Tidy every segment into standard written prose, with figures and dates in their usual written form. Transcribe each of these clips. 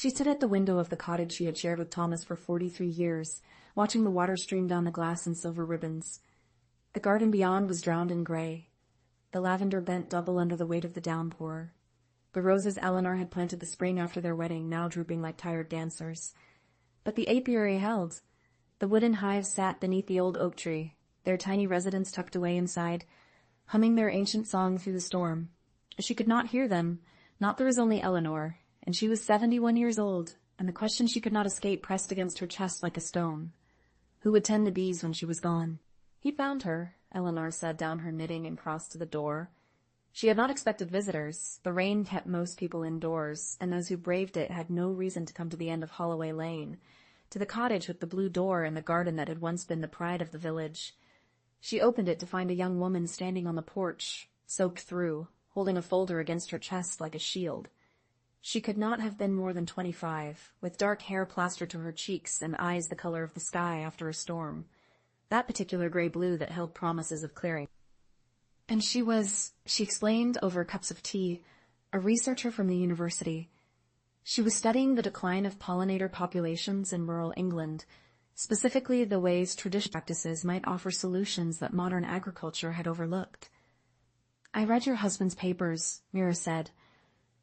She stood at the window of the cottage she had shared with Thomas for 43 years, watching the water stream down the glass in silver ribbons. The garden beyond was drowned in gray. The lavender bent double under the weight of the downpour. The roses Eleanor had planted the spring after their wedding, now drooping like tired dancers. But the apiary held. The wooden hives sat beneath the old oak tree, their tiny residents tucked away inside, humming their ancient song through the storm. She could not hear them, not through his only Eleanor, and she was 71 years old, and the question she could not escape pressed against her chest like a stone. Who would tend the bees when she was gone? He found her, Eleanor said down her knitting and crossed to the door. She had not expected visitors. The rain kept most people indoors, and those who braved it had no reason to come to the end of Holloway Lane, to the cottage with the blue door and the garden that had once been the pride of the village. She opened it to find a young woman standing on the porch, soaked through, holding a folder against her chest like a shield. She could not have been more than 25, with dark hair plastered to her cheeks and eyes the color of the sky after a storm, that particular gray-blue that held promises of clearing. And she explained over cups of tea, a researcher from the university. She was studying the decline of pollinator populations in rural England, specifically the ways traditional practices might offer solutions that modern agriculture had overlooked. "I read your husband's papers," Mira said,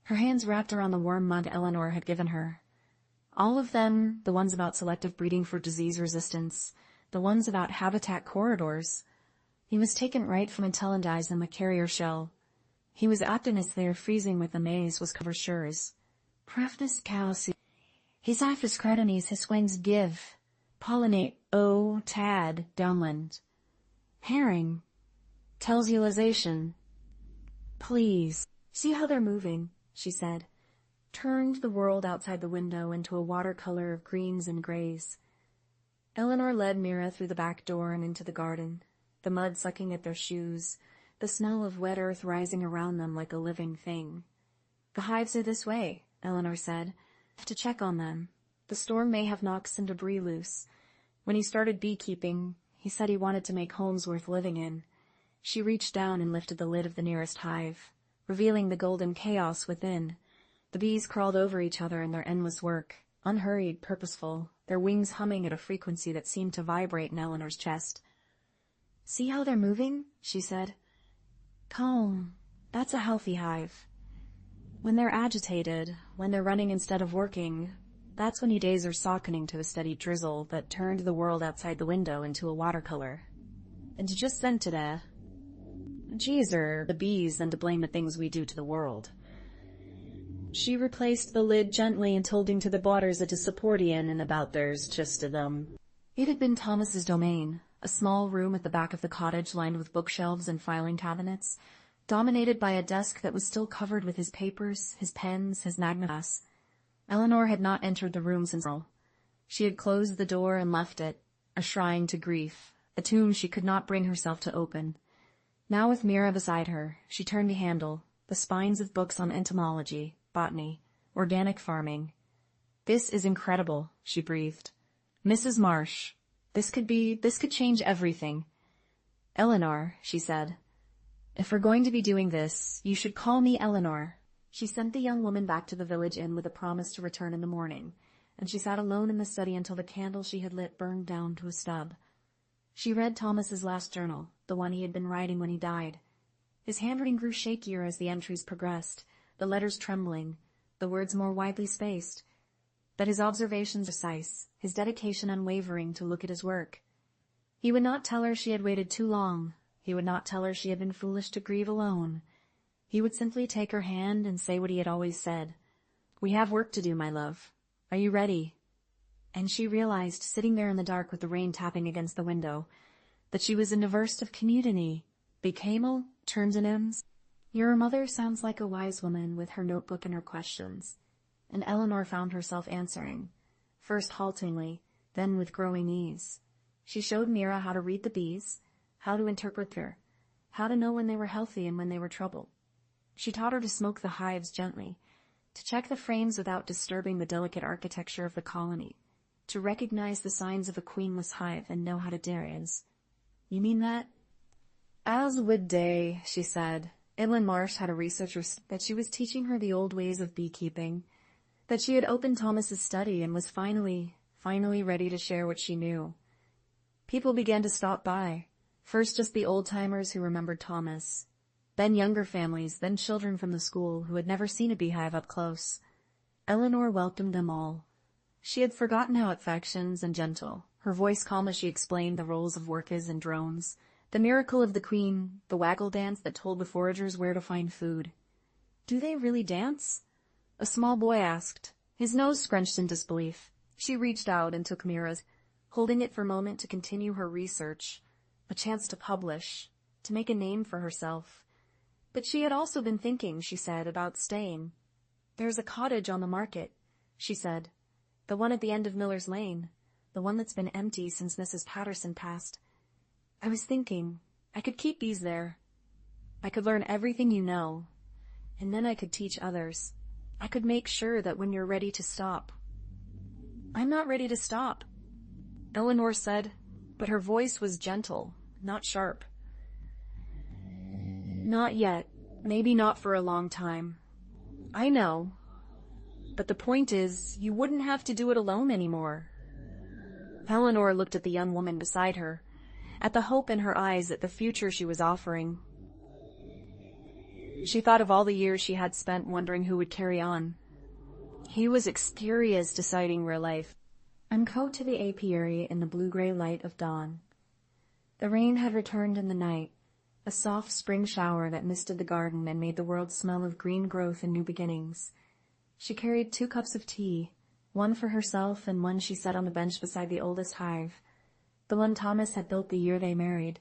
her hands wrapped around the warm mug Eleanor had given her. All of them, the ones about selective breeding for disease resistance, the ones about habitat corridors. He was taken right from Intellendize a carrier shell. He was optimist there freezing with the maize was cover shures. Prefness calci. His ifus credonis his wings give. Pollinate tad downland. Herring. Tells utilization. Please. See how they're moving, she said. Turned the world outside the window into a watercolor of greens and grays. Eleanor led Mira through the back door and into the garden, the mud sucking at their shoes, the smell of wet earth rising around them like a living thing. "The hives are this way," Eleanor said. "To check on them. The storm may have knocked some debris loose. When he started beekeeping, he said he wanted to make homes worth living in." She reached down and lifted the lid of the nearest hive, revealing the golden chaos within. The bees crawled over each other in their endless work, unhurried, purposeful, their wings humming at a frequency that seemed to vibrate in Eleanor's chest. "See how they're moving?" she said. "Calm. That's a healthy hive. When they're agitated, when they're running instead of working, that's when days are softening to a steady drizzle that turned the world outside the window into a watercolor. And you just sent it the bees than to blame the things we do to the world." She replaced the lid gently and told him to the waters it is supportian and about there's just of them. It had been Thomas's domain, a small room at the back of the cottage lined with bookshelves and filing cabinets, dominated by a desk that was still covered with his papers, his pens, his magnifying. Eleanor had not entered the room since. She had closed the door and left it, a shrine to grief, a tomb she could not bring herself to open. Now with Mira beside her, she turned the handle, the spines of books on entomology, botany, organic farming. "This is incredible," she breathed. "Mrs. Marsh, this could change everything." "Eleanor," she said, "if we're going to be doing this, you should call me Eleanor." She sent the young woman back to the village inn with a promise to return in the morning, and she sat alone in the study until the candle she had lit burned down to a stub. She read Thomas's last journal, the one he had been writing when he died. His handwriting grew shakier as the entries progressed, the letters trembling, the words more widely spaced, but his observations precise, his dedication unwavering to look at his work. He would not tell her she had waited too long. He would not tell her she had been foolish to grieve alone. He would simply take her hand and say what he had always said. "We have work to do, my love. Are you ready?" And she realized, sitting there in the dark with the rain tapping against the window, that she was in a verse of community. Beekeeper, turns. Your mother sounds like a wise woman with her notebook and her questions. And Eleanor found herself answering, first haltingly, then with growing ease. She showed Mira how to read the bees, how to interpret her, how to know when they were healthy and when they were troubled. She taught her to smoke the hives gently, to check the frames without disturbing the delicate architecture of the colony, to recognize the signs of a queenless hive and know how to dance. "You mean that?" "As would they," she said. Inland Marsh had a researcher that she was teaching her the old ways of beekeeping. that she had opened Thomas's study and was finally ready to share what she knew. People began to stop by, first just the old-timers who remembered Thomas, then younger families, then children from the school who had never seen a beehive up close. Eleanor welcomed them all. She had forgotten how affectionate and gentle, her voice calm as she explained the roles of workers and drones, the miracle of the queen, the waggle dance that told the foragers where to find food. "Do they really dance?" a small boy asked, his nose scrunched in disbelief. She reached out and took Mira's, holding it for a moment to continue her research, a chance to publish, to make a name for herself. But she had also been thinking, she said, about staying. "There's a cottage on the market," she said. "The one at the end of Miller's Lane, the one that's been empty since Mrs. Patterson passed. I was thinking, I could keep bees there. I could learn everything you know, and then I could teach others. I could make sure that when you're ready to stop." "I'm not ready to stop," Eleanor said, but her voice was gentle, not sharp. "Not yet. Maybe not for a long time. I know. But the point is, you wouldn't have to do it alone anymore." Eleanor looked at the young woman beside her, at the hope in her eyes, at the future she was offering. She thought of all the years she had spent wondering who would carry on. He was Experia's deciding real life. Uncoat to the apiary in the blue-gray light of dawn. The rain had returned in the night, a soft spring shower that misted the garden and made the world smell of green growth and new beginnings. She carried 2 cups of tea, one for herself and one she set on the bench beside the oldest hive, the one Thomas had built the year they married.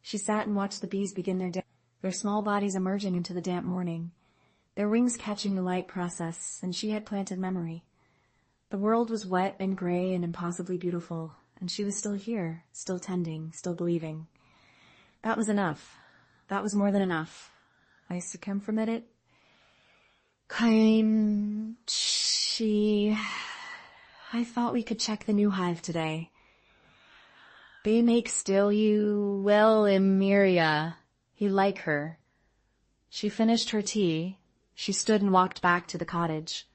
She sat and watched the bees begin their small bodies emerging into the damp morning, their wings catching the light process, and she had planted memory. The world was wet and gray and impossibly beautiful, and she was still here, still tending, still believing. That was enough. That was more than enough. I circumvented I thought we could check the new hive today. They make still you well, Emiria. He like her. She finished her tea. She stood and walked back to the cottage,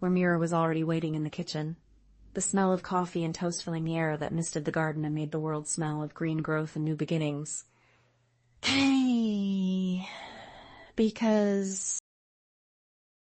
where Mira was already waiting in the kitchen. The smell of coffee and toast filling the air that misted the garden and made the world smell of green growth and new beginnings. Hey, because